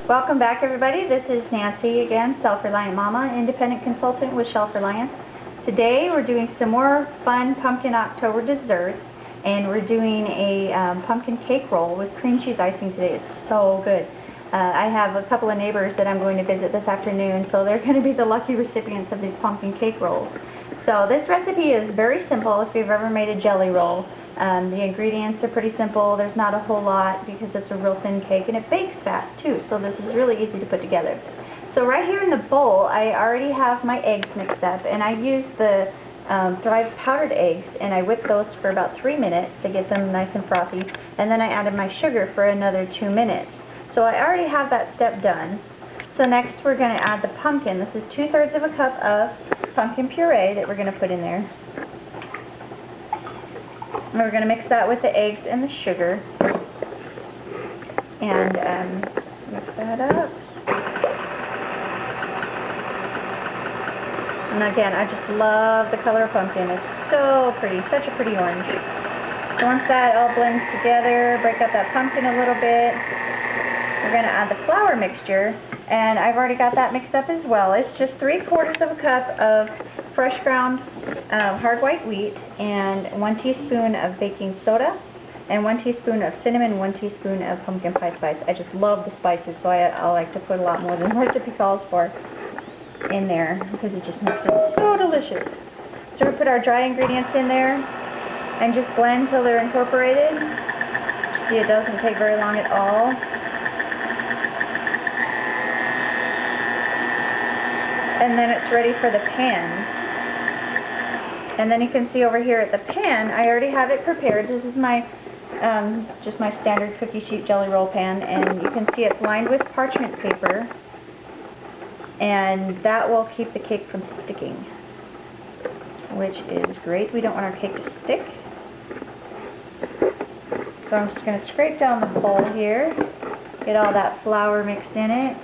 Welcome back, everybody. This is Nancy again, Self-Reliant Mama, independent consultant with Shelf Reliance. Today we're doing some more fun pumpkin October desserts, and we're doing a pumpkin cake roll with cream cheese icing today. It's so good. I have a couple of neighbors that I'm going to visit this afternoon, so they're going to be the lucky recipients of these pumpkin cake rolls. So this recipe is very simple if you've ever made a jelly roll. The ingredients are pretty simple. There's not a whole lot because it's a real thin cake, and it bakes fast too, so this is really easy to put together. So right here in the bowl, I already have my eggs mixed up, and I use the Thrive powdered eggs, and I whipped those for about 3 minutes to get them nice and frothy, and then I added my sugar for another 2 minutes. So I already have that step done. So next we're going to add the pumpkin. This is 2/3 of a cup of pumpkin puree that we're going to put in there. And we're going to mix that with the eggs and the sugar. And mix that up. And again, I just love the color of pumpkin. It's so pretty, such a pretty orange. So once that all blends together, break up that pumpkin a little bit. We're going to add the flour mixture. And I've already got that mixed up as well. It's just 3/4 of a cup of fresh ground hard white wheat, and 1 teaspoon of baking soda, and 1 teaspoon of cinnamon, 1 teaspoon of pumpkin pie spice. I just love the spices, so I like to put a lot more than the recipe calls for in there because it just makes it so delicious. So we put our dry ingredients in there and just blend till they're incorporated. See, it doesn't take very long at all. And then it's ready for the pan. And then you can see over here at the pan, I already have it prepared. This is my just my standard cookie sheet jelly roll pan, and you can see it's lined with parchment paper, and that will keep the cake from sticking, which is great. We don't want our cake to stick. So I'm just going to scrape down the bowl here, get all that flour mixed in it.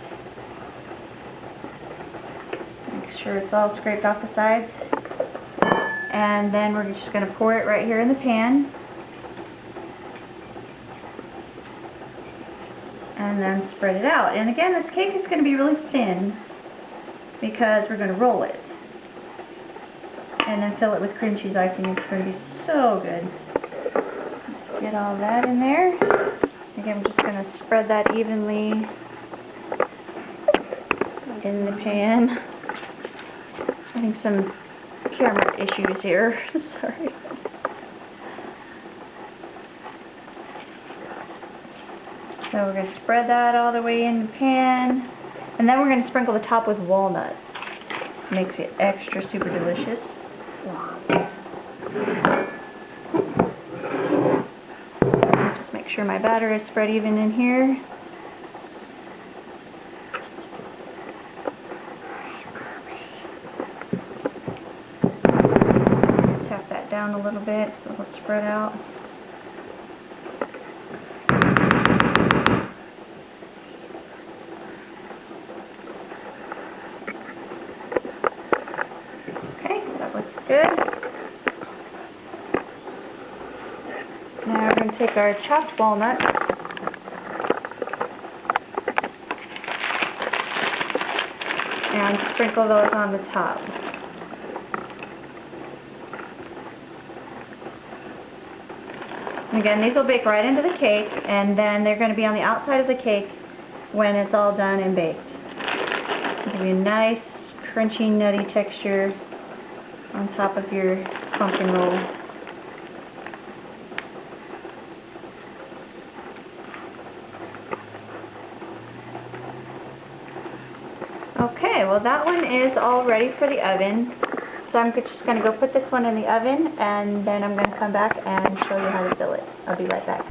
Sure it's all scraped off the sides, and then we're just going to pour it right here in the pan, and then spread it out. And again, this cake is going to be really thin because we're going to roll it and then fill it with cream cheese icing. It's going to be so good. Let's get all that in there. Again, we're just going to spread that evenly in the pan. Having some camera issues here. Sorry. So we're going to spread that all the way in the pan, and then we're going to sprinkle the top with walnuts. Makes it extra super delicious. Just make sure my batter is spread even in here. Down a little bit so it'll spread out. Okay, that looks good. Now we're going to take our chopped walnuts and sprinkle those on the top. Again, these will bake right into the cake, and then they're going to be on the outside of the cake when it's all done and baked. It'll give you a nice, crunchy, nutty texture on top of your pumpkin roll. Okay, well that one is all ready for the oven. So I'm just going to go put this one in the oven, and then I'm going to come back and show you how to fill it. I'll be right back.